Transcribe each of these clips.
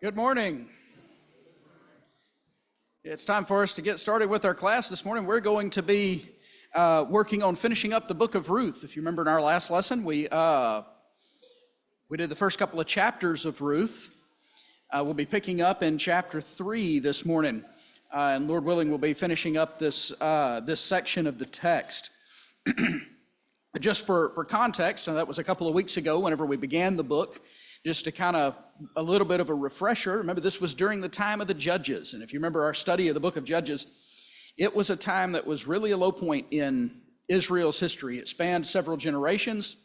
Good morning. It's time for us to get started with our class this morning. We're going to be working on finishing up the book of Ruth. If you remember in our last lesson, we did the first couple of chapters of Ruth. We'll be picking up in chapter 3 this morning, and Lord willing, we'll be finishing up this section of the text. Just for context, and that was a couple of weeks ago whenever we began the book. Just to kind of a little bit of a refresher, remember this was during the time of the Judges. And if you remember our study of the book of Judges, it was a time that was really a low point in Israel's history. It spanned several generations.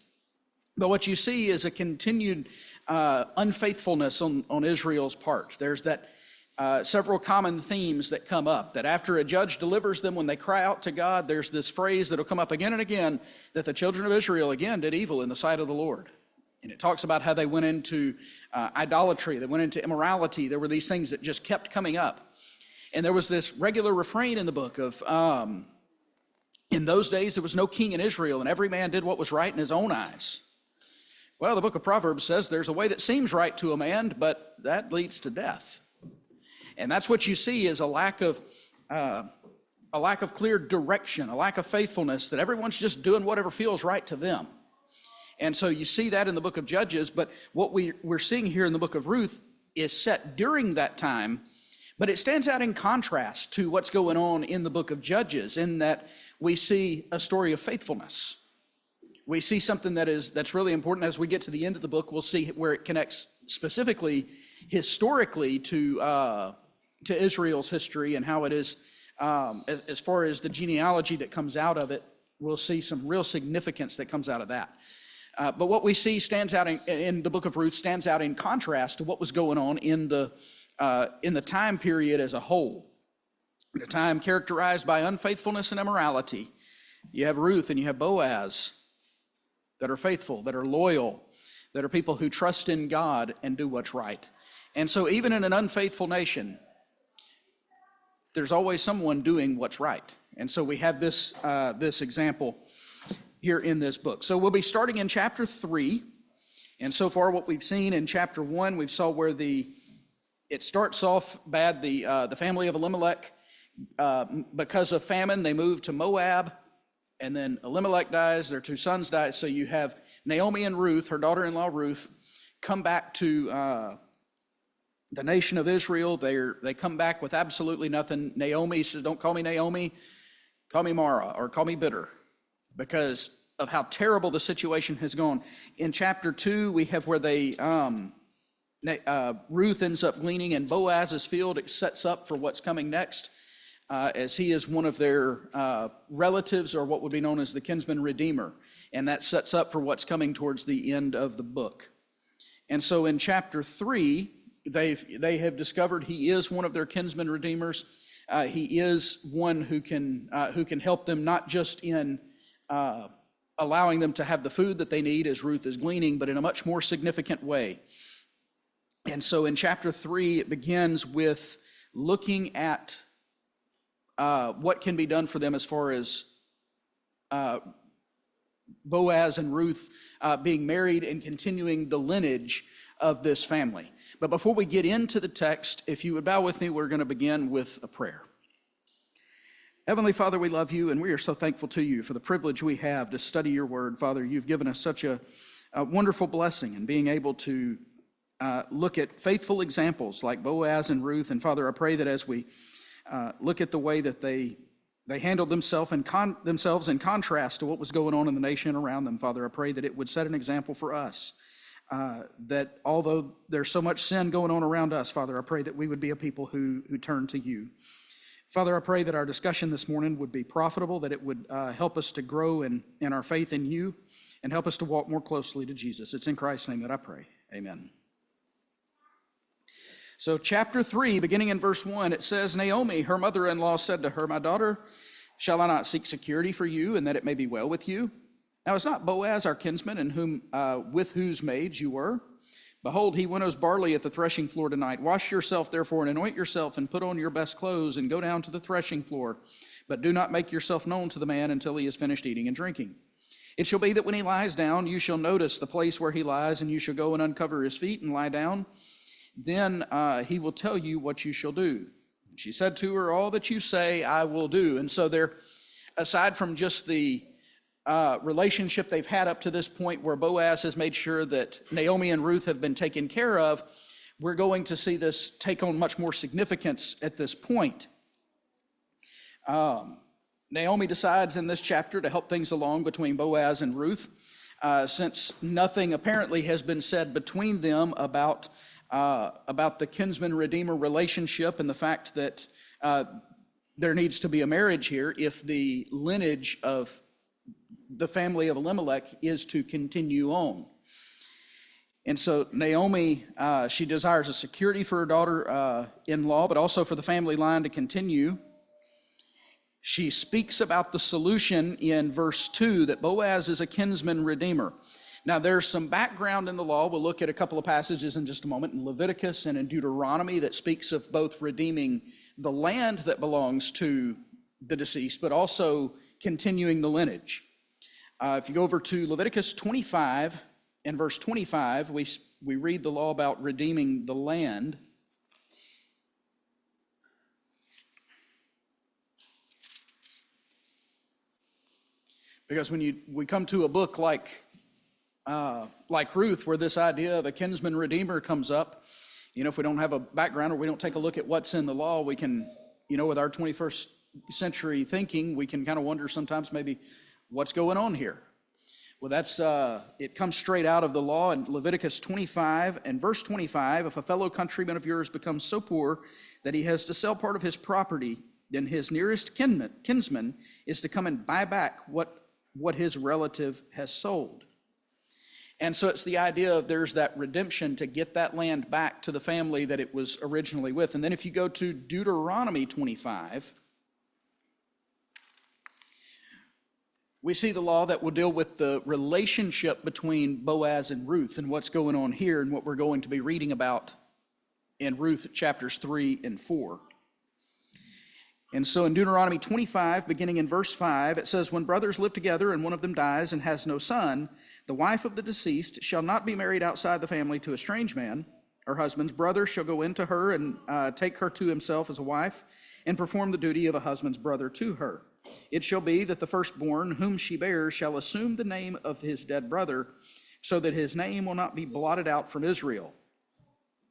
But what you see is a continued unfaithfulness on Israel's part. There's that several common themes that come up, that after a judge delivers them when they cry out to God, there's this phrase that'll come up again and again, that the children of Israel again did evil in the sight of the Lord. And it talks about how they went into idolatry, they went into immorality. There were these things that just kept coming up. And there was this regular refrain in the book of, in those days there was no king in Israel, and every man did what was right in his own eyes. Well, the book of Proverbs says there's a way that seems right to a man, but that leads to death. And that's what you see is a lack of clear direction, a lack of faithfulness, that everyone's just doing whatever feels right to them. And so you see that in the book of Judges, but what we're seeing here in the book of Ruth is set during that time, but it stands out in contrast to what's going on in the book of Judges, in that we see a story of faithfulness. We see something that's really important. As we get to the end of the book, we'll see where it connects specifically historically to Israel's history and how it is, as far as the genealogy that comes out of it, we'll see some real significance that comes out of that. But what we see stands out in the book of Ruth stands out in contrast to what was going on in the time period as a whole. In a time characterized by unfaithfulness and immorality. You have Ruth and you have Boaz that are faithful, that are loyal, that are people who trust in God and do what's right. And so even in an unfaithful nation, there's always someone doing what's right. And so we have this example here in this book. So we'll be starting in chapter 3. And so far what we've seen in chapter 1, we saw where it starts off bad. The family of Elimelech, because of famine, they moved to Moab. And then Elimelech dies, their two sons die. So you have Naomi and Ruth, her daughter-in-law Ruth, come back to the nation of Israel. They come back with absolutely nothing. Naomi says, don't call me Naomi, call me Mara, or call me bitter, because of how terrible the situation has gone. In chapter 2, we have where Ruth ends up gleaning in Boaz's field. It sets up for what's coming next, as he is one of their relatives, or what would be known as the kinsman redeemer. And that sets up for what's coming towards the end of the book. And so in chapter 3, they have discovered he is one of their kinsman redeemers. He is one who can help them, not just in allowing them to have the food that they need as Ruth is gleaning, but in a much more significant way. And so in chapter 3, it begins with looking at what can be done for them as far as Boaz and Ruth being married and continuing the lineage of this family. But before we get into the text, if you would bow with me, we're going to begin with a prayer. Heavenly Father, we love you, and we are so thankful to you for the privilege we have to study your word. Father, you've given us such a wonderful blessing in being able to look at faithful examples like Boaz and Ruth. And Father, I pray that as we look at the way that they handled themselves in contrast to what was going on in the nation around them, Father, I pray that it would set an example for us. That although there's so much sin going on around us, Father, I pray that we would be a people who turn to you. Father, I pray that our discussion this morning would be profitable, that it would help us to grow in our faith in you and help us to walk more closely to Jesus. It's in Christ's name that I pray. Amen. So chapter 3, beginning in verse 1, it says, Naomi, her mother-in-law, said to her, my daughter, shall I not seek security for you, and that it may be well with you? Now is not Boaz our kinsman, and with whose maids you were? Behold, he winnows barley at the threshing floor tonight. Wash yourself, therefore, and anoint yourself, and put on your best clothes, and go down to the threshing floor. But do not make yourself known to the man until he has finished eating and drinking. It shall be that when he lies down, you shall notice the place where he lies, and you shall go and uncover his feet and lie down. then he will tell you what you shall do. She said to her, all that you say, I will do. And so there, aside from just the relationship they've had up to this point where Boaz has made sure that Naomi and Ruth have been taken care of, we're going to see this take on much more significance at this point. Naomi decides in this chapter to help things along between Boaz and Ruth, since nothing apparently has been said between them about the kinsman-redeemer relationship and the fact that there needs to be a marriage here if the lineage of the family of Elimelech is to continue on. And so Naomi, she desires a security for her daughter-in-law, but also for the family line to continue. She speaks about the solution in verse 2, that Boaz is a kinsman redeemer. Now, there's some background in the law. We'll look at a couple of passages in just a moment in Leviticus and in Deuteronomy that speaks of both redeeming the land that belongs to the deceased, but also continuing the lineage. If you go over to Leviticus 25, in verse 25, we read the law about redeeming the land. Because when we come to a book like Ruth, where this idea of a kinsman redeemer comes up, if we don't have a background or we don't take a look at what's in the law, we can, with our 21st century thinking, we can kind of wonder sometimes maybe what's going on here. Well, it comes straight out of the law in Leviticus 25 and verse 25. If a fellow countryman of yours becomes so poor that he has to sell part of his property, then his nearest kinsman is to come and buy back what his relative has sold. And so it's the idea of there's that redemption to get that land back to the family that it was originally with. And then if you go to Deuteronomy 25, we see the law that will deal with the relationship between Boaz and Ruth and what's going on here and what we're going to be reading about in Ruth chapters 3 and 4. And so in Deuteronomy 25, beginning in verse 5, it says, when brothers live together and one of them dies and has no son, the wife of the deceased shall not be married outside the family to a strange man. Her husband's brother shall go in to her and take her to himself as a wife and perform the duty of a husband's brother to her. It shall be that the firstborn whom she bears shall assume the name of his dead brother, so that his name will not be blotted out from Israel.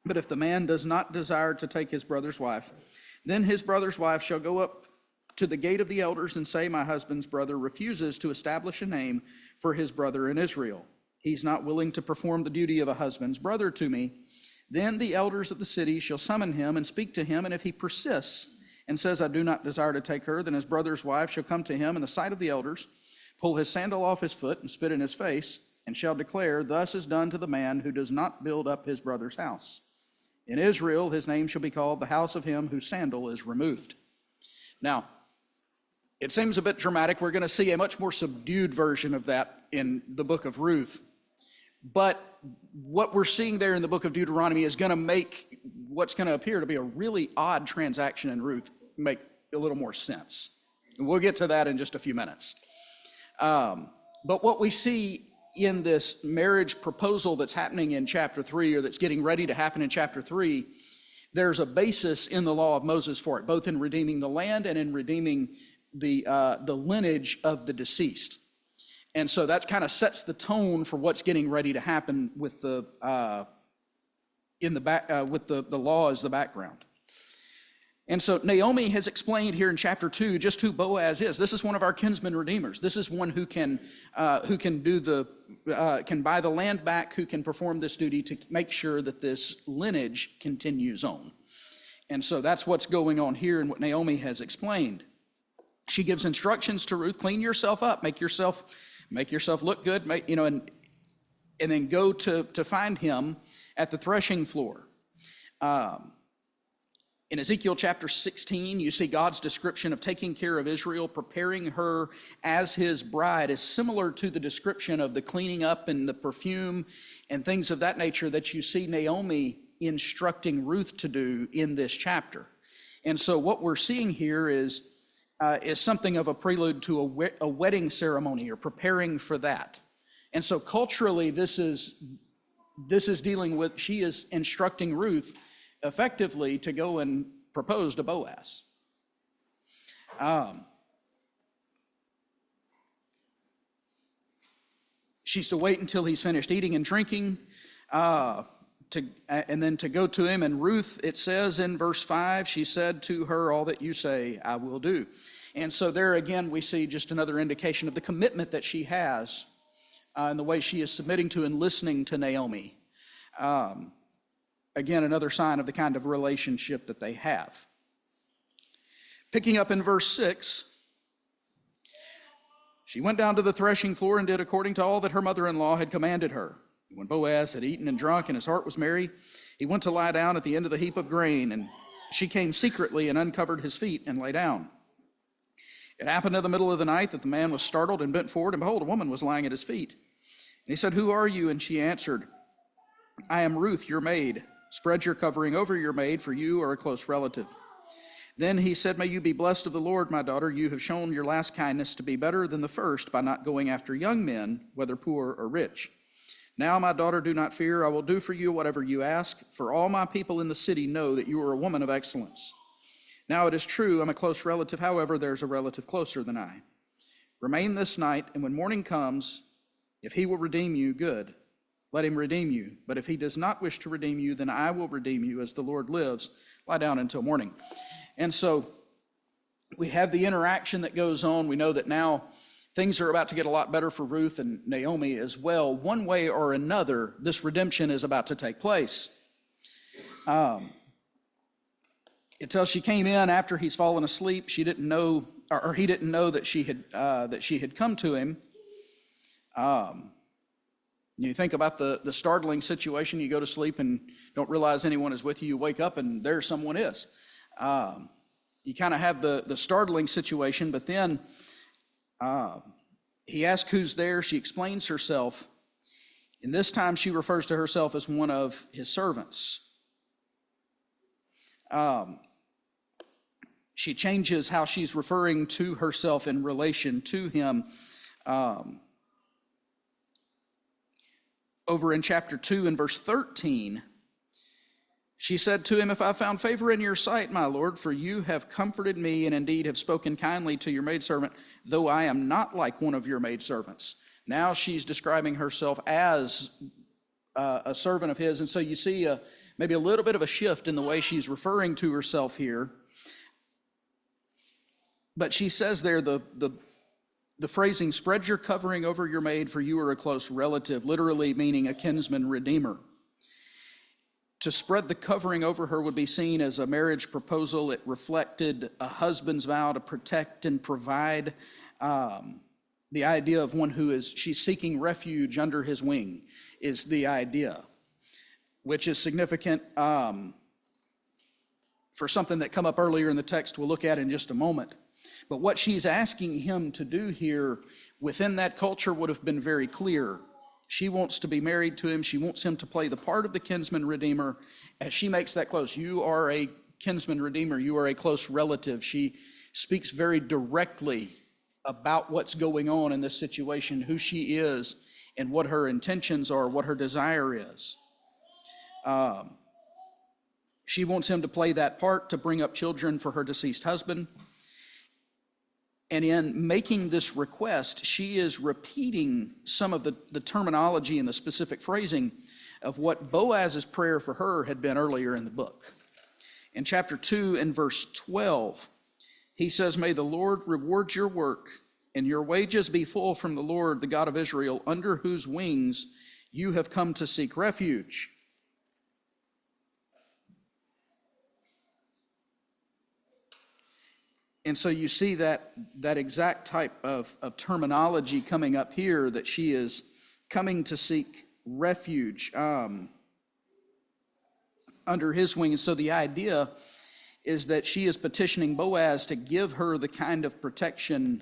But if the man does not desire to take his brother's wife, then his brother's wife shall go up to the gate of the elders and say, my husband's brother refuses to establish a name for his brother in Israel. He's not willing to perform the duty of a husband's brother to me. Then the elders of the city shall summon him and speak to him, and if he persists and says, I do not desire to take her, then his brother's wife shall come to him in the sight of the elders, pull his sandal off his foot and spit in his face, and shall declare, thus is done to the man who does not build up his brother's house. In Israel, his name shall be called the house of him whose sandal is removed. Now, it seems a bit dramatic. We're going to see a much more subdued version of that in the book of Ruth. But what we're seeing there in the book of Deuteronomy is going to make what's going to appear to be a really odd transaction in Ruth make a little more sense. And we'll get to that in just a few minutes. But what we see in this marriage proposal that's happening in chapter 3, or that's getting ready to happen in chapter 3, there's a basis in the law of Moses for it, both in redeeming the land and in redeeming the lineage of the deceased. And so that kind of sets the tone for what's getting ready to happen with the law as the background. And so Naomi has explained here in chapter 2 just who Boaz is. This is one of our kinsman redeemers. This is one who can buy the land back, who can perform this duty to make sure that this lineage continues on. And so that's what's going on here and what Naomi has explained. She gives instructions to Ruth: clean yourself up, make yourself look good, and then go to find him at the threshing floor. In Ezekiel chapter 16, you see God's description of taking care of Israel, preparing her as his bride, is similar to the description of the cleaning up and the perfume and things of that nature that you see Naomi instructing Ruth to do in this chapter. And so what we're seeing here is something of a prelude to a wedding ceremony, or preparing for that. And so culturally, this is this is dealing with, she is instructing Ruth effectively to go and propose to Boaz. She's to wait until he's finished eating and drinking, and then to go to him. And Ruth, it says in verse 5, she said to her, all that you say, I will do. And so there again, we see just another indication of the commitment that she has and the way she is submitting to and listening to Naomi. Again, another sign of the kind of relationship that they have. Picking up in verse 6, she went down to the threshing floor and did according to all that her mother-in-law had commanded her. When Boaz had eaten and drunk and his heart was merry, he went to lie down at the end of the heap of grain, and she came secretly and uncovered his feet and lay down. It happened in the middle of the night that the man was startled and bent forward, and behold, a woman was lying at his feet. And he said, Who are you? And she answered, I am Ruth, your maid. Spread your covering over your maid, for you are a close relative. Then he said, May you be blessed of the Lord, my daughter. You have shown your last kindness to be better than the first by not going after young men, whether poor or rich. Now, my daughter, do not fear. I will do for you whatever you ask, for all my people in the city know that you are a woman of excellence. Now, it is true, I'm a close relative. However, there's a relative closer than I. Remain this night, and when morning comes, if he will redeem you, good. Let him redeem you. But if he does not wish to redeem you, then I will redeem you as the Lord lives. Lie down until morning. And so we have the interaction that goes on. We know that now things are about to get a lot better for Ruth and Naomi as well. One way or another, this redemption is about to take place. It tells she came in after he's fallen asleep. She didn't know, or he didn't know that she had come to him. You think about the startling situation. You go to sleep and don't realize anyone is with you. You wake up and there someone is. You kind of have the startling situation, but then he asks who's there. She explains herself. And this time she refers to herself as one of his servants. She changes how she's referring to herself in relation to him. Over in chapter 2 and verse 13, she said to him, If I found favor in your sight, my Lord, for you have comforted me and indeed have spoken kindly to your maidservant, though I am not like one of your maidservants. Now she's describing herself as a servant of his. And so you see maybe a little bit of a shift in the way she's referring to herself here. But she says there, the phrasing, spread your covering over your maid, for you are a close relative, literally meaning a kinsman redeemer. To spread the covering over her would be seen as a marriage proposal. It reflected a husband's vow to protect and provide. The idea of one she's seeking refuge under his wing is the idea, which is significant for something that come up earlier in the text we'll look at in just a moment. But what she's asking him to do here within that culture would have been very clear. She wants to be married to him. She wants him to play the part of the kinsman redeemer. As she makes that close, you are a kinsman redeemer. You are a close relative. She speaks very directly about what's going on in this situation, who she is, and what her intentions are, what her desire is. She wants him to play that part, to bring up children for her deceased husband. And in making this request, she is repeating some of the terminology and the specific phrasing of what Boaz's prayer for her had been earlier in the book. In chapter 2 and verse 12, he says, May the Lord reward your work and your wages be full from the Lord, the God of Israel, under whose wings you have come to seek refuge. And so you see that exact type of terminology coming up here, that she is coming to seek refuge under his wing. And so the idea is that she is petitioning Boaz to give her the kind of protection,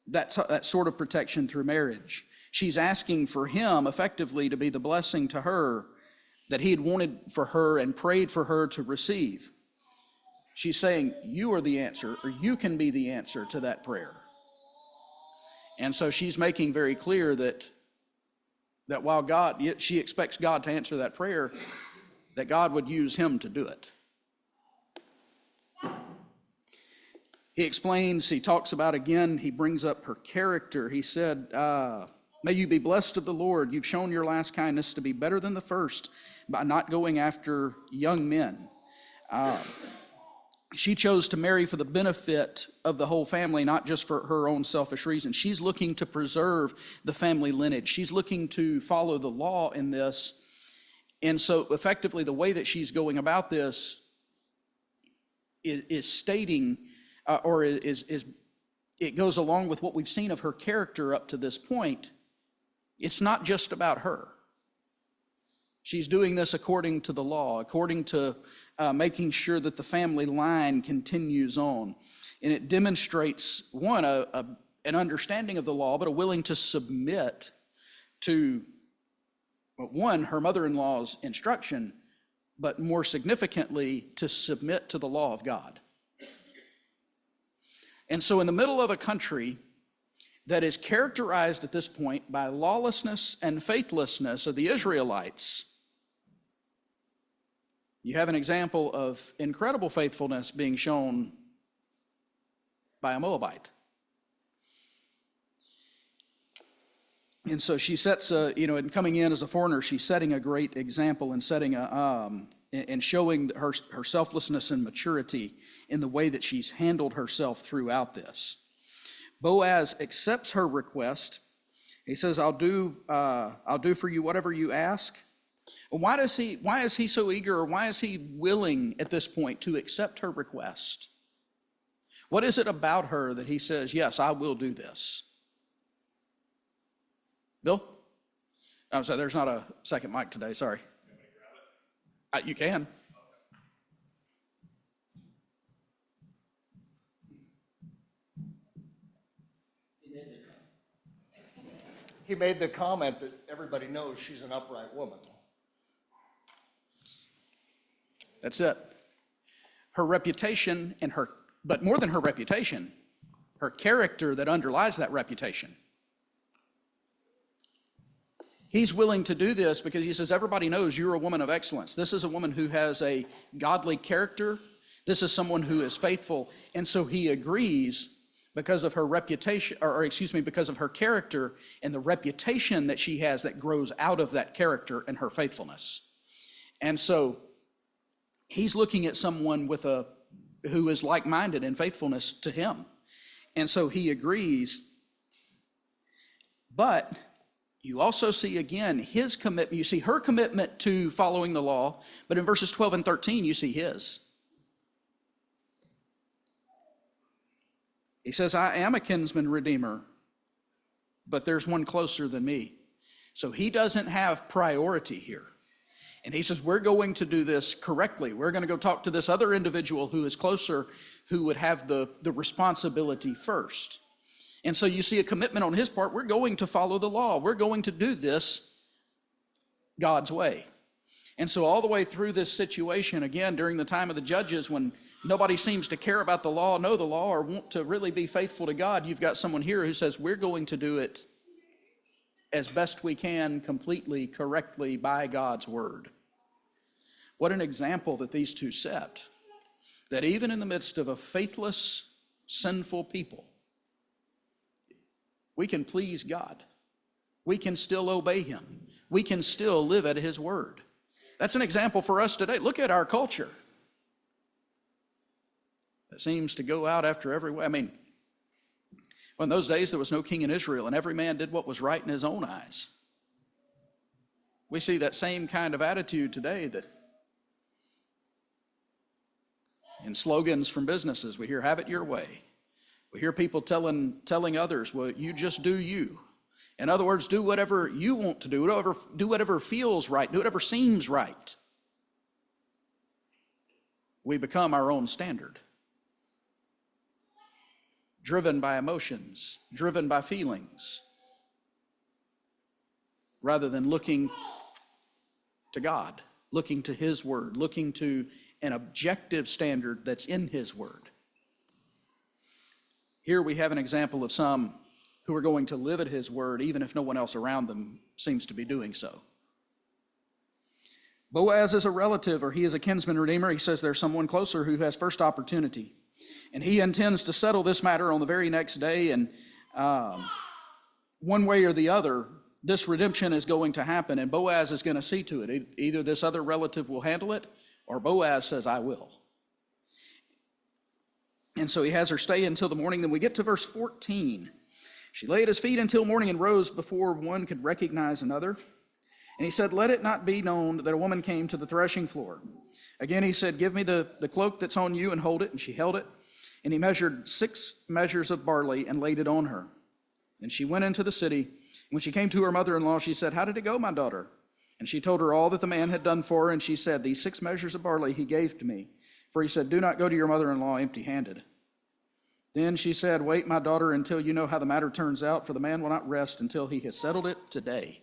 that sort of protection through marriage. She's asking for him effectively to be the blessing to her that he had wanted for her and prayed for her to receive. She's saying, you are the answer, or you can be the answer to that prayer. And so she's making very clear that that while she expects God to answer that prayer, that God would use him to do it. He talks about again, he brings up her character. He said, may you be blessed of the Lord. You've shown your last kindness to be better than the first by not going after young men. She chose to marry for the benefit of the whole family, not just for her own selfish reasons. She's looking to preserve the family lineage. She's looking to follow the law in this. And so effectively the way that she's going about this is stating, it goes along with what we've seen of her character up to this point. It's not just about her. She's doing this according to the law, according to making sure that the family line continues on. And it demonstrates, one, an understanding of the law, but a willing to submit to, one, her mother-in-law's instruction, but more significantly, to submit to the law of God. And so in the middle of a country that is characterized at this point by lawlessness and faithlessness of the Israelites, you have an example of incredible faithfulness being shown by a Moabite. And so she sets and coming in as a foreigner, she's setting a great example and and showing her selflessness and maturity in the way that she's handled herself throughout this. Boaz accepts her request. He says, I'll do for you whatever you ask. Why is he so eager, or why is he willing at this point to accept her request? What is it about her that he says, yes, I will do this? Bill? I'm sorry, there's not a second mic today, sorry. You can. He made the comment that everybody knows she's an upright woman. That's it. Her reputation but more than her reputation, her character that underlies that reputation. He's willing to do this because he says, everybody knows you're a woman of excellence. This is a woman who has a godly character. This is someone who is faithful. And so he agrees because of her reputation, because of her character and the reputation that she has that grows out of that character and her faithfulness. And so he's looking at someone who is like-minded in faithfulness to him. And so he agrees. But you also see again his commitment. You see her commitment to following the law, but in verses 12 and 13 you see his. He says, I am a kinsman redeemer, but there's one closer than me. So he doesn't have priority here. And he says, we're going to do this correctly. We're going to go talk to this other individual who is closer, who would have the responsibility first. And so you see a commitment on his part. We're going to follow the law. We're going to do this God's way. And so all the way through this situation, again, during the time of the judges, when nobody seems to care about the law, know the law, or want to really be faithful to God, you've got someone here who says, we're going to do it as best we can, completely, correctly, by God's word. What an example that these two set. That even in the midst of a faithless, sinful people, we can please God. We can still obey him. We can still live at his word. That's an example for us today. Look at our culture. That seems to go out after every way. I mean, well, in those days there was no king in Israel, and every man did what was right in his own eyes. We see that same kind of attitude today, that in slogans from businesses, we hear, have it your way. We hear people telling others, well, you just do you. In other words, do whatever you want to do whatever feels right, do whatever seems right. We become our own standard. Driven by emotions, driven by feelings, rather than looking to God, looking to his word, looking to an objective standard that's in his word. Here we have an example of some who are going to live at his word, even if no one else around them seems to be doing so. Boaz is a relative, or he is a kinsman redeemer. He says there's someone closer who has first opportunity. And he intends to settle this matter on the very next day. And one way or the other, this redemption is going to happen, and Boaz is going to see to it. Either this other relative will handle it, or Boaz says, I will. And so he has her stay until the morning. Then we get to verse 14. She lay at his feet until morning and rose before one could recognize another. And he said, let it not be known that a woman came to the threshing floor. Again he said, give me the cloak that's on you and hold it. And she held it. And he measured 6 measures of barley and laid it on her. And she went into the city. When she came to her mother-in-law, she said, how did it go, my daughter? And she told her all that the man had done for her. And she said, these 6 measures of barley he gave to me. For he said, do not go to your mother-in-law empty-handed. Then she said, wait, my daughter, until you know how the matter turns out, for the man will not rest until he has settled it today.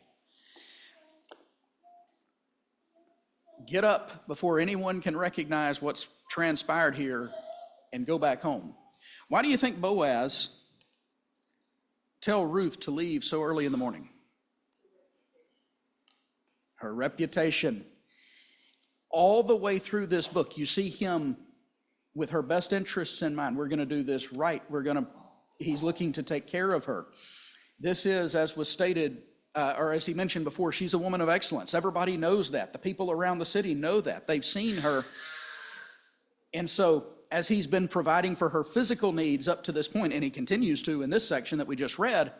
Get up before anyone can recognize what's transpired here and go back home. Why do you think Boaz tell Ruth to leave so early in the morning? Her reputation. All the way through this book, you see him with her best interests in mind. We're going to do this right. He's looking to take care of her. This is, as was stated, or as he mentioned before, she's a woman of excellence. Everybody knows that. The people around the city know that. They've seen her. And so, as he's been providing for her physical needs up to this point, and he continues to in this section that we just read,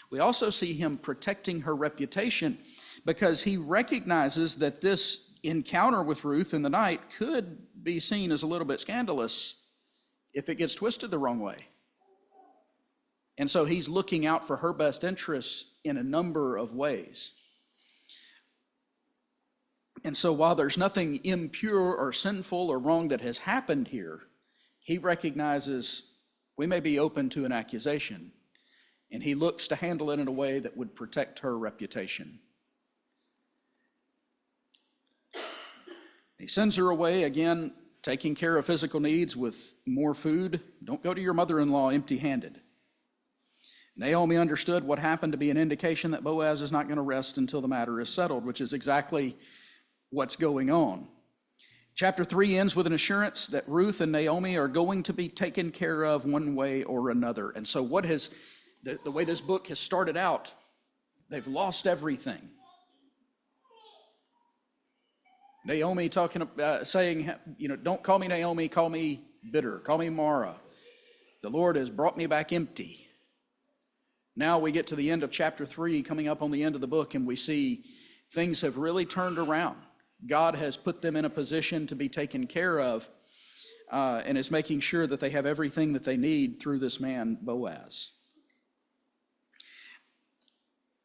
we also see him protecting her reputation, because he recognizes that this encounter with Ruth in the night could be seen as a little bit scandalous if it gets twisted the wrong way. And so he's looking out for her best interests in a number of ways. And so while there's nothing impure or sinful or wrong that has happened here, he recognizes we may be open to an accusation, and he looks to handle it in a way that would protect her reputation. He sends her away, again, taking care of physical needs with more food. Don't go to your mother-in-law empty-handed. Naomi understood what happened to be an indication that Boaz is not going to rest until the matter is settled, which is exactly what's going on. Chapter 3 ends with an assurance that Ruth and Naomi are going to be taken care of one way or another. And so the way this book has started out, they've lost everything. Naomi saying, don't call me Naomi, call me bitter, call me Mara. The Lord has brought me back empty. Now we get to the end of chapter 3, coming up on the end of the book, and we see things have really turned around. God has put them in a position to be taken care of, and is making sure that they have everything that they need through this man, Boaz.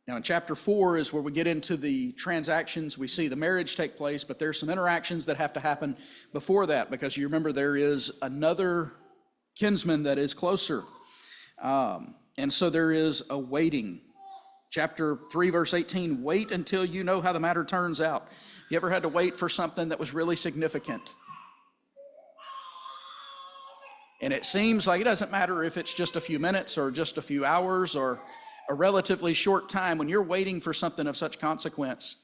Now in chapter 4 is where we get into the transactions. We see the marriage take place, but there's some interactions that have to happen before that, because you remember there is another kinsman that is closer. And so there is a waiting. Chapter 3, verse 18, wait until you know how the matter turns out. You ever had to wait for something that was really significant? And it seems like it doesn't matter if it's just a few minutes or just a few hours or a relatively short time. When you're waiting for something of such consequence,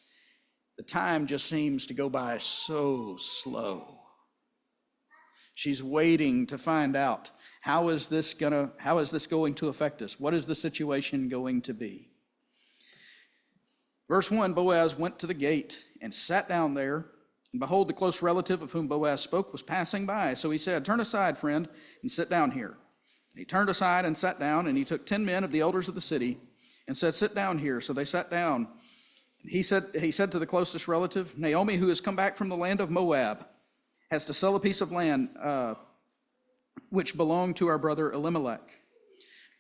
the time just seems to go by so slow. She's waiting to find out, how is this going to affect us? What is the situation going to be? Verse 1, Boaz went to the gate and sat down there, and behold, the close relative of whom Boaz spoke was passing by. So he said, turn aside, friend, and sit down here. And he turned aside and sat down, and he took 10 men of the elders of the city and said, sit down here. So they sat down. And he said to the closest relative, Naomi, who has come back from the land of Moab, has to sell a piece of land which belonged to our brother Elimelech.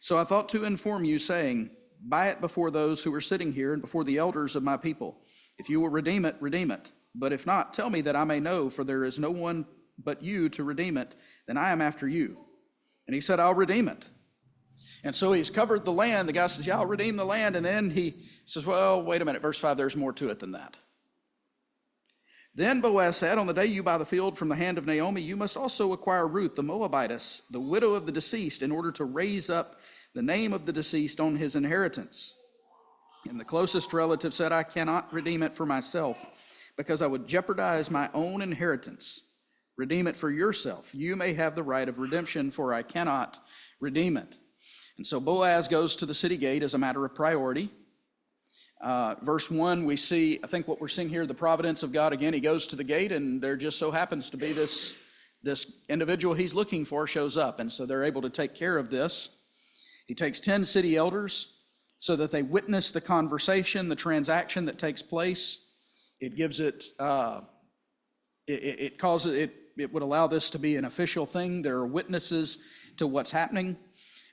So I thought to inform you, saying, buy it before those who are sitting here and before the elders of my people. If you will redeem it, redeem it. But if not, tell me that I may know, for there is no one but you to redeem it. Then I am after you. And he said, I'll redeem it. And so he's covered the land. The guy says, yeah, I'll redeem the land. And then he says, well, wait a minute. Verse 5, there's more to it than that. Then Boaz said, on the day you buy the field from the hand of Naomi, you must also acquire Ruth, the Moabitess, the widow of the deceased, in order to raise up the name of the deceased on his inheritance. And the closest relative said, I cannot redeem it for myself, because I would jeopardize my own inheritance. Redeem it for yourself. You may have the right of redemption, for I cannot redeem it. And so Boaz goes to the city gate as a matter of priority. Verse 1, we see, I think what we're seeing here, the providence of God again. He goes to the gate, and there just so happens to be this individual he's looking for shows up, and so they're able to take care of this. He takes 10 city elders so that they witness the conversation, the transaction that takes place. It gives it, it would allow this to be an official thing. There are witnesses to what's happening.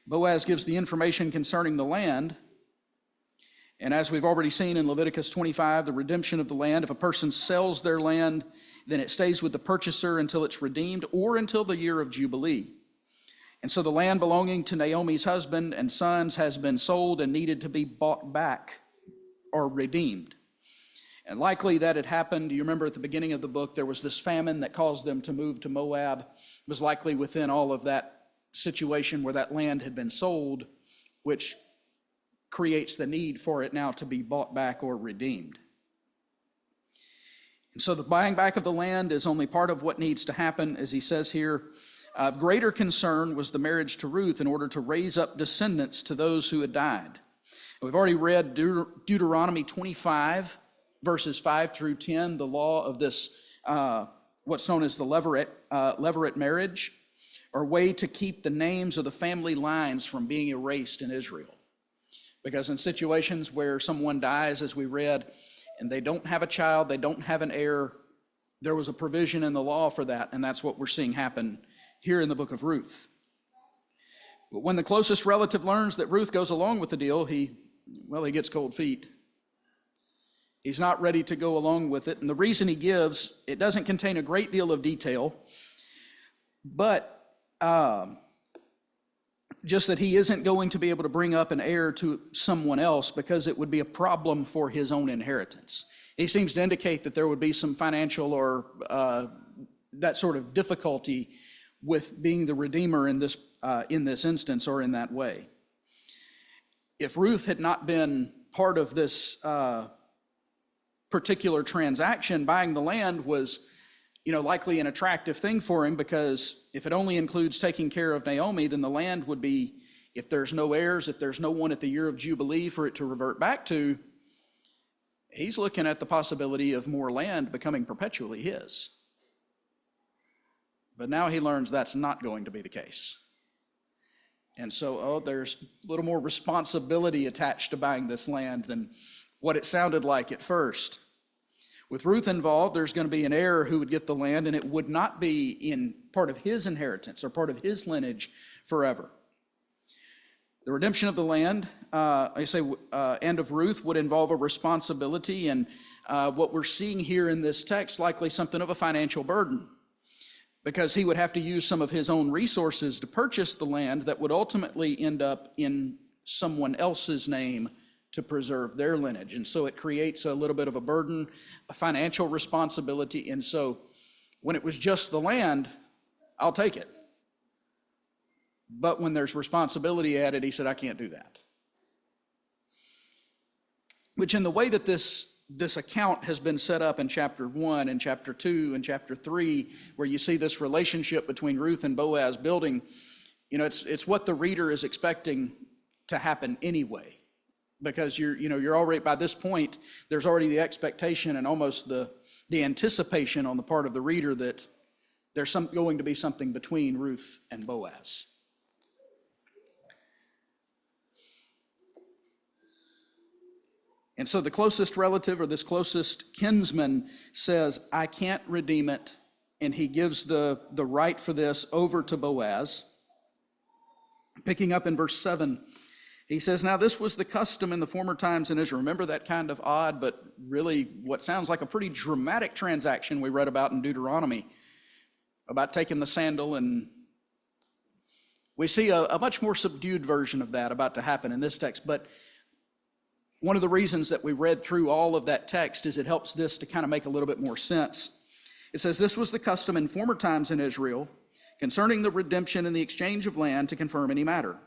Boaz gives the information concerning the land. And as we've already seen in Leviticus 25, the redemption of the land, if a person sells their land, then it stays with the purchaser until it's redeemed or until the year of Jubilee. And so the land belonging to Naomi's husband and sons has been sold and needed to be bought back or redeemed. And likely that had happened. You remember at the beginning of the book, there was this famine that caused them to move to Moab. It was likely within all of that situation where that land had been sold, which creates the need for it now to be bought back or redeemed. And so the buying back of the land is only part of what needs to happen, as he says here. Of greater concern was the marriage to Ruth in order to raise up descendants to those who had died. We've already read Deuteronomy 25, verses 5 through 10, the law of this, what's known as the levirate marriage, or way to keep the names of the family lines from being erased in Israel. Because in situations where someone dies, as we read, and they don't have a child, they don't have an heir, there was a provision in the law for that, and that's what we're seeing happen here in the book of Ruth. But when the closest relative learns that Ruth goes along with the deal, he gets cold feet. He's not ready to go along with it, and the reason he gives, it doesn't contain a great deal of detail, but just that he isn't going to be able to bring up an heir to someone else because it would be a problem for his own inheritance. He seems to indicate that there would be some financial or that sort of difficulty with being the redeemer in this instance or in that way. If Ruth had not been part of this particular transaction, buying the land was likely an attractive thing for him, because if it only includes taking care of Naomi, then the land would be, if there's no heirs, if there's no one at the year of Jubilee for it to revert back to, he's looking at the possibility of more land becoming perpetually his. But now he learns that's not going to be the case. And so, there's a little more responsibility attached to buying this land than what it sounded like at first. With Ruth involved, there's going to be an heir who would get the land, and it would not be in part of his inheritance or part of his lineage forever. The redemption of the land, and of Ruth, would involve a responsibility, and what we're seeing here in this text, likely something of a financial burden, because he would have to use some of his own resources to purchase the land that would ultimately end up in someone else's name to preserve their lineage. And so it creates a little bit of a burden, a financial responsibility. And so when it was just the land, I'll take it. But when there's responsibility added, he said, I can't do that. Which, in the way that this account has been set up in chapter 1 and chapter 2 and chapter 3, where you see this relationship between Ruth and Boaz building, it's what the reader is expecting to happen anyway. Because you're already, by this point, there's already the expectation and almost the anticipation on the part of the reader that there's going to be something between Ruth and Boaz. And so the closest relative, or this closest kinsman, says, I can't redeem it, and he gives the right for this over to Boaz. Picking up in verse 7, he says, now this was the custom in the former times in Israel. Remember that kind of odd, but really what sounds like a pretty dramatic transaction we read about in Deuteronomy, about taking the sandal, and we see a much more subdued version of that about to happen in this text. But one of the reasons that we read through all of that text is it helps this to kind of make a little bit more sense. It says, this was the custom in former times in Israel concerning the redemption and the exchange of land to confirm any matter.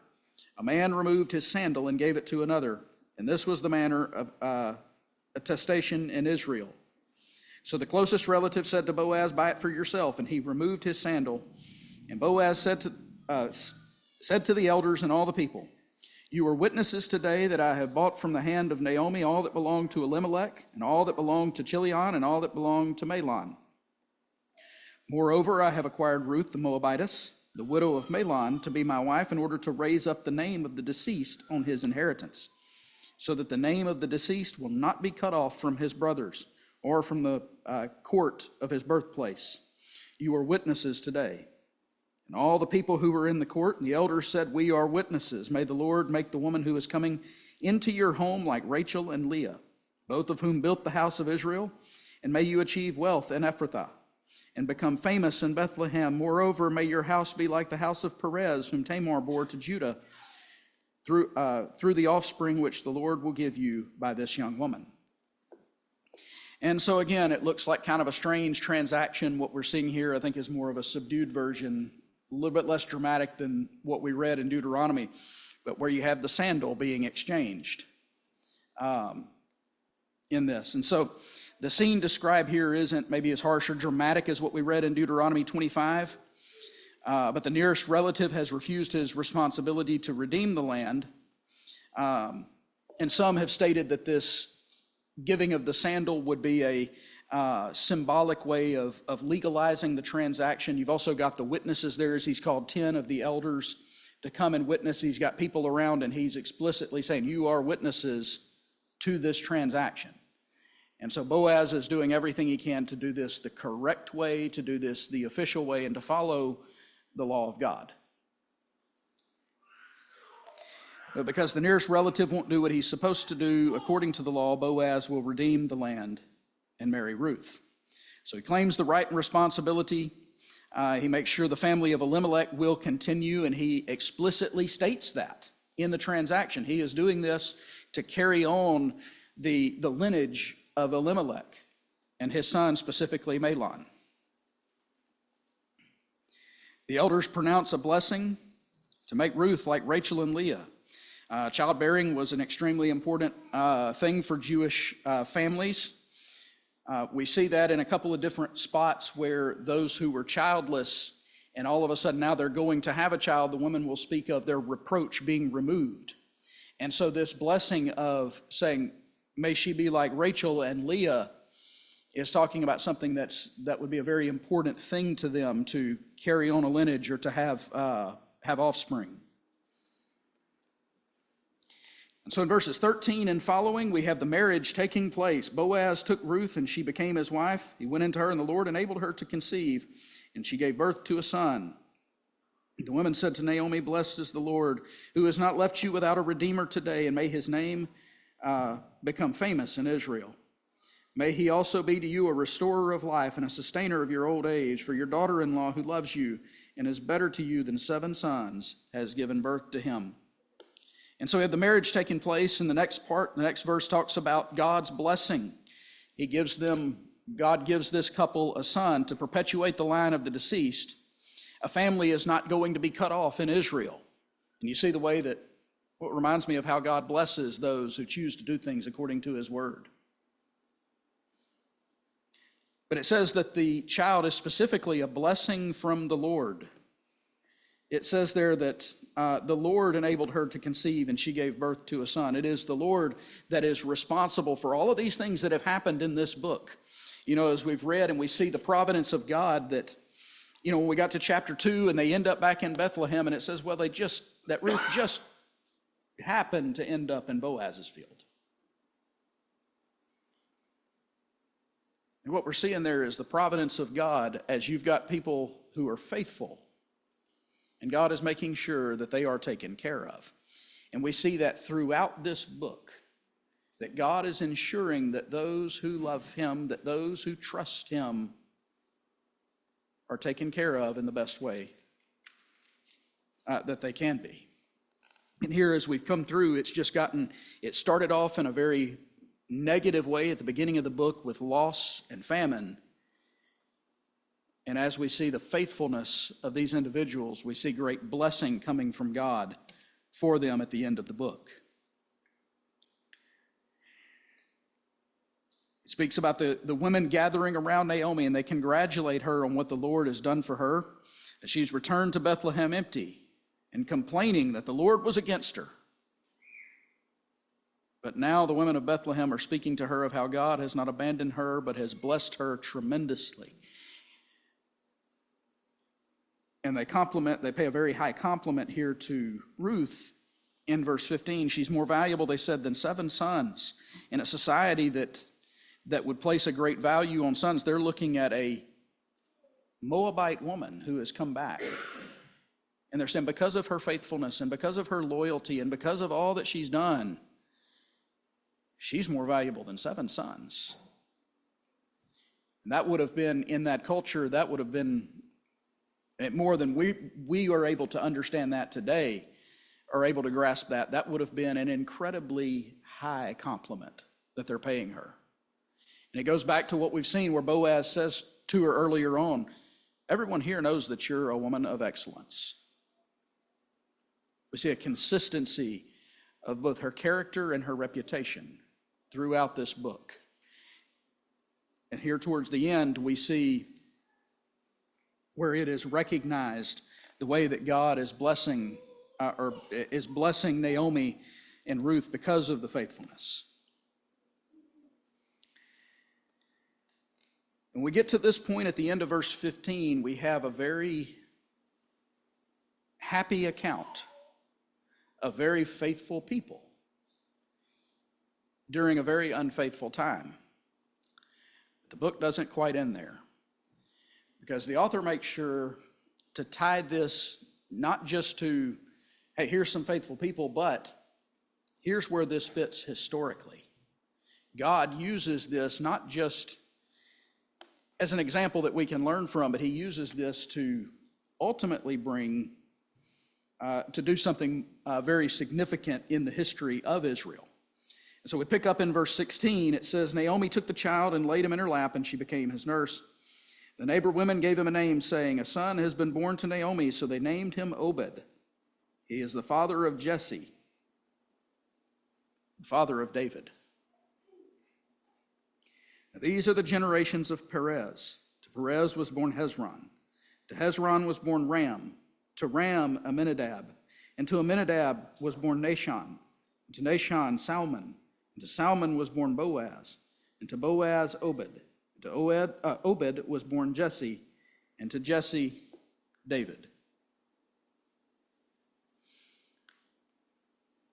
A man removed his sandal and gave it to another, and this was the manner of attestation in Israel. So the closest relative said to Boaz, "Buy it for yourself," and he removed his sandal. And Boaz said to the elders and all the people, "You are witnesses today that I have bought from the hand of Naomi all that belonged to Elimelech, and all that belonged to Chilion, and all that belonged to Mahlon. Moreover, I have acquired Ruth the Moabitess, the widow of Mahlon, to be my wife in order to raise up the name of the deceased on his inheritance, so that the name of the deceased will not be cut off from his brothers or from the court of his birthplace. You are witnesses today." And all the people who were in the court and the elders said, "We are witnesses. May the Lord make the woman who is coming into your home like Rachel and Leah, both of whom built the house of Israel, and may you achieve wealth in Ephrathah and become famous in Bethlehem. Moreover, may your house be like the house of Perez, whom Tamar bore to Judah, through the offspring which the Lord will give you by this young woman." And so again, it looks like kind of a strange transaction. What we're seeing here, I think, is more of a subdued version, a little bit less dramatic than what we read in Deuteronomy, but where you have the sandal being exchanged in this. And so the scene described here isn't maybe as harsh or dramatic as what we read in Deuteronomy 25, but the nearest relative has refused his responsibility to redeem the land. And some have stated that this giving of the sandal would be a symbolic way of legalizing the transaction. You've also got the witnesses there, as he's called 10 of the elders to come and witness. He's got people around, and he's explicitly saying, "You are witnesses to this transaction." And so Boaz is doing everything he can to do this the correct way, to do this the official way, and to follow the law of God. But because the nearest relative won't do what he's supposed to do according to the law, Boaz will redeem the land and marry Ruth. So he claims the right and responsibility. He makes sure the family of Elimelech will continue, and he explicitly states that in the transaction. He is doing this to carry on the lineage of Elimelech and his son, specifically Mahlon. The elders pronounce a blessing to make Ruth like Rachel and Leah. Childbearing was an extremely important thing for Jewish families. We see that in a couple of different spots where those who were childless and all of a sudden now they're going to have a child, the woman will speak of their reproach being removed. And so this blessing of saying, "May she be like Rachel and Leah," is talking about something that would be a very important thing to them, to carry on a lineage or to have offspring. And so in verses 13 and following, we have the marriage taking place. Boaz took Ruth, and she became his wife. He went into her, and the Lord enabled her to conceive, and she gave birth to a son. The woman said to Naomi, "Blessed is the Lord, who has not left you without a redeemer today, and may his name become famous in Israel. May he also be to you a restorer of life and a sustainer of your old age, for your daughter-in-law who loves you and is better to you than 7 sons has given birth to him." And so we have the marriage taking place, and the next verse talks about God's blessing. God gives this couple a son to perpetuate the line of the deceased. A family is not going to be cut off in Israel. And you see the way that, what reminds me of how God blesses those who choose to do things according to his word. But it says that the child is specifically a blessing from the Lord. It says there that the Lord enabled her to conceive, and she gave birth to a son. It is the Lord that is responsible for all of these things that have happened in this book. You know, as we've read and we see the providence of God, that, you know, when we got to chapter 2 and they end up back in Bethlehem, and it says, well, that Ruth just happened to end up in Boaz's field. And what we're seeing there is the providence of God, as you've got people who are faithful, and God is making sure that they are taken care of. And we see that throughout this book, that God is ensuring that those who love him, that those who trust him, are taken care of in the best way that they can be. And here, as we've come through, it started off in a very negative way at the beginning of the book with loss and famine. And as we see the faithfulness of these individuals, we see great blessing coming from God for them at the end of the book. It speaks about the women gathering around Naomi, and they congratulate her on what the Lord has done for her, that she's returned to Bethlehem empty and complaining that the Lord was against her. But now the women of Bethlehem are speaking to her of how God has not abandoned her, but has blessed her tremendously. And they pay a very high compliment here to Ruth in verse 15. She's more valuable, they said, than 7 sons. In a society that would place a great value on sons, they're looking at a Moabite woman who has come back. And they're saying because of her faithfulness and because of her loyalty and because of all that she's done, she's more valuable than 7 sons. And that would have been, in that culture, that would have been more than we are able to understand that today, are able to grasp that. That would have been an incredibly high compliment that they're paying her. And it goes back to what we've seen where Boaz says to her earlier on, everyone here knows that you're a woman of excellence. We see a consistency of both her character and her reputation throughout this book. And here towards the end, we see where it is recognized the way that God is blessing Naomi and Ruth because of the faithfulness. When we get to this point at the end of verse 15, we have a very happy account of very faithful people during a very unfaithful time. But the book doesn't quite end there, because the author makes sure to tie this not just to, hey, here's some faithful people, but here's where this fits historically. God uses this not just as an example that we can learn from, but he uses this to ultimately to do something very significant in the history of Israel. And so we pick up in verse 16. It says, Naomi took the child and laid him in her lap, and she became his nurse. The neighbor women gave him a name, saying, a son has been born to Naomi, so they named him Obed. He is the father of Jesse, the father of David. Now, these are the generations of Perez. To Perez was born Hezron. To Hezron was born Ram. To Ram, Amminadab. And to Amminadab was born Nahshon. And to Nahshon, Salmon. And to Salmon was born Boaz. And to Boaz, Obed. And to Obed was born Jesse. And to Jesse, David.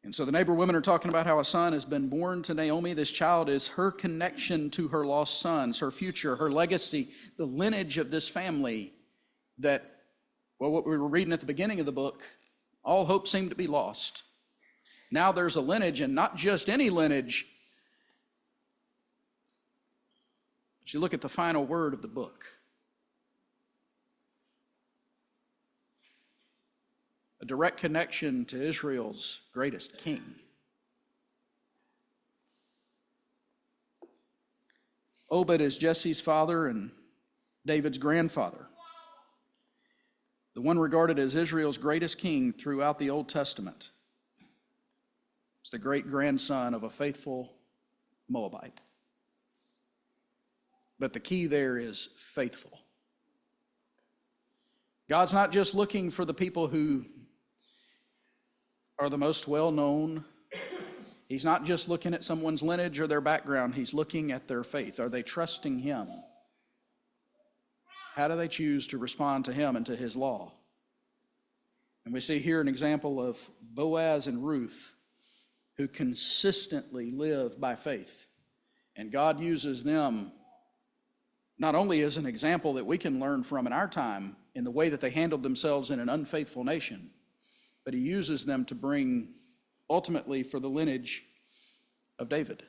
And so the neighbor women are talking about how a son has been born to Naomi. This child is her connection to her lost sons, her future, her legacy, the lineage of this family that, well, what we were reading at the beginning of the book, all hope seemed to be lost. Now there's a lineage, and not just any lineage, but you look at the final word of the book. A direct connection to Israel's greatest king. Obed is Jesse's father and David's grandfather. The one regarded as Israel's greatest king throughout the Old Testament. It's the great grandson of a faithful Moabite. But the key there is faithful. God's not just looking for the people who are the most well-known. He's not just looking at someone's lineage or their background. He's looking at their faith. Are they trusting him? How do they choose to respond to him and to his law? And we see here an example of Boaz and Ruth who consistently live by faith. And God uses them not only as an example that we can learn from in our time in the way that they handled themselves in an unfaithful nation, but he uses them to bring ultimately for the lineage of David.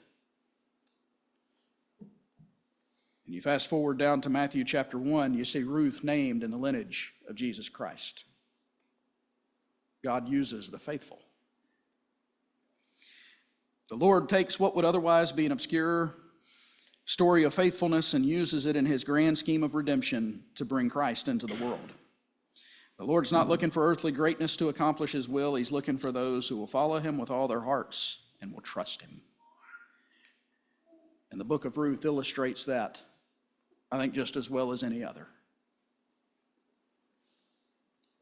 And you fast forward down to Matthew chapter 1, you see Ruth named in the lineage of Jesus Christ. God uses the faithful. The Lord takes what would otherwise be an obscure story of faithfulness and uses it in his grand scheme of redemption to bring Christ into the world. The Lord's not looking for earthly greatness to accomplish his will. He's looking for those who will follow him with all their hearts and will trust him. And the book of Ruth illustrates that, I think, just as well as any other.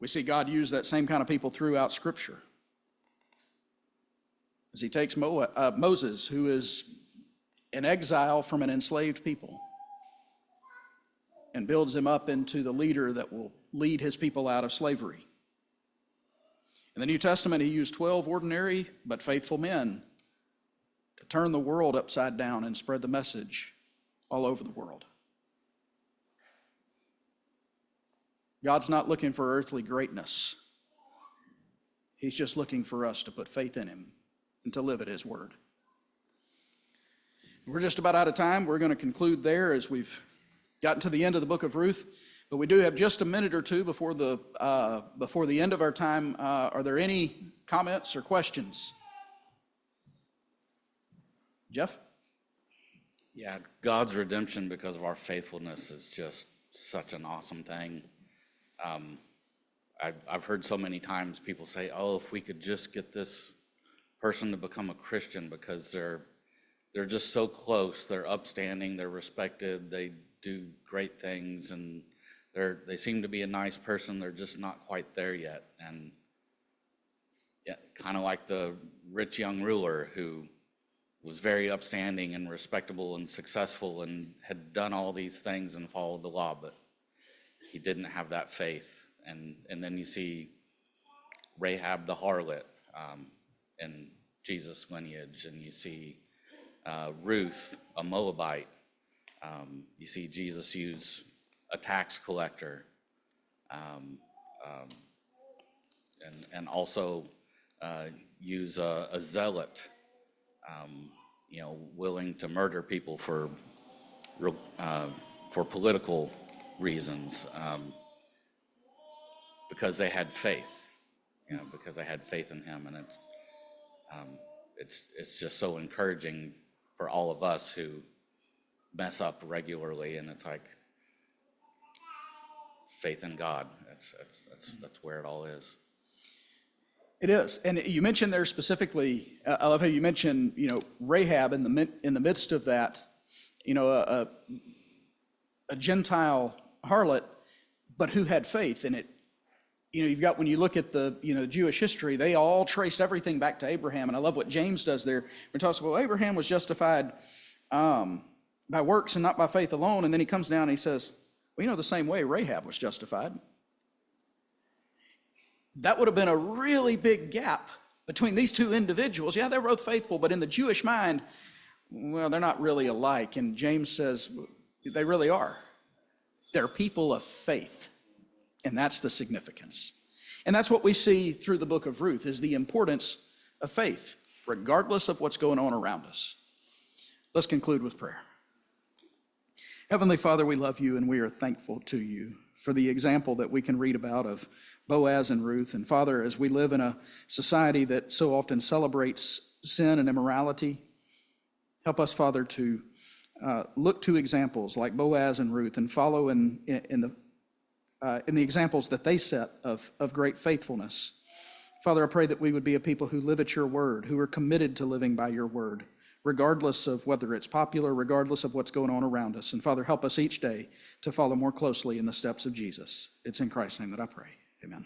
We see God use that same kind of people throughout Scripture. As he takes Moses, who is in exile from an enslaved people, and builds him up into the leader that will lead his people out of slavery. In the New Testament, he used 12 ordinary but faithful men to turn the world upside down and spread the message all over the world. God's not looking for earthly greatness. He's just looking for us to put faith in him and to live at his word. We're just about out of time. We're going to conclude there as we've gotten to the end of the book of Ruth, but we do have just a minute or two before the end of our time. Are there any comments or questions? Jeff? Yeah, God's redemption because of our faithfulness is just such an awesome thing. I've heard so many times people say, "Oh, if we could just get this person to become a Christian because they're just so close, they're upstanding, they're respected, they do great things, and they seem to be a nice person, they're just not quite there yet." And yeah, kind of like the rich young ruler who was very upstanding and respectable and successful and had done all these things and followed the law, but he didn't have that faith. And then you see Rahab the harlot in Jesus' lineage, and you see Ruth, a Moabite. You see Jesus use a tax collector, and also use a zealot, willing to murder people for political reasons, because they had faith, because they had faith in him. And it's just so encouraging for all of us who mess up regularly, and it's like faith in God. That's where it all is. It is, and you mentioned there specifically. I love how you mentioned, Rahab in the midst of that, a Gentile harlot, but who had faith in it. You've got, when you look at the Jewish history, they all trace everything back to Abraham, and I love what James does there. He talks about, Abraham was justified by works and not by faith alone, and then he comes down and he says, the same way Rahab was justified. That would have been a really big gap between these two individuals. Yeah, they're both faithful, but in the Jewish mind, well, they're not really alike. And James says they really are. They're people of faith, and that's the significance. And that's what we see through the book of Ruth, is the importance of faith, regardless of what's going on around us. Let's conclude with prayer. Heavenly Father, we love you and we are thankful to you for the example that we can read about of Boaz and Ruth. And Father, as we live in a society that so often celebrates sin and immorality, help us, Father, to look to examples like Boaz and Ruth and follow in the examples that they set of great faithfulness. Father, I pray that we would be a people who live at your word, who are committed to living by your word, regardless of whether it's popular, regardless of what's going on around us. And Father, help us each day to follow more closely in the steps of Jesus. It's in Christ's name that I pray. Amen.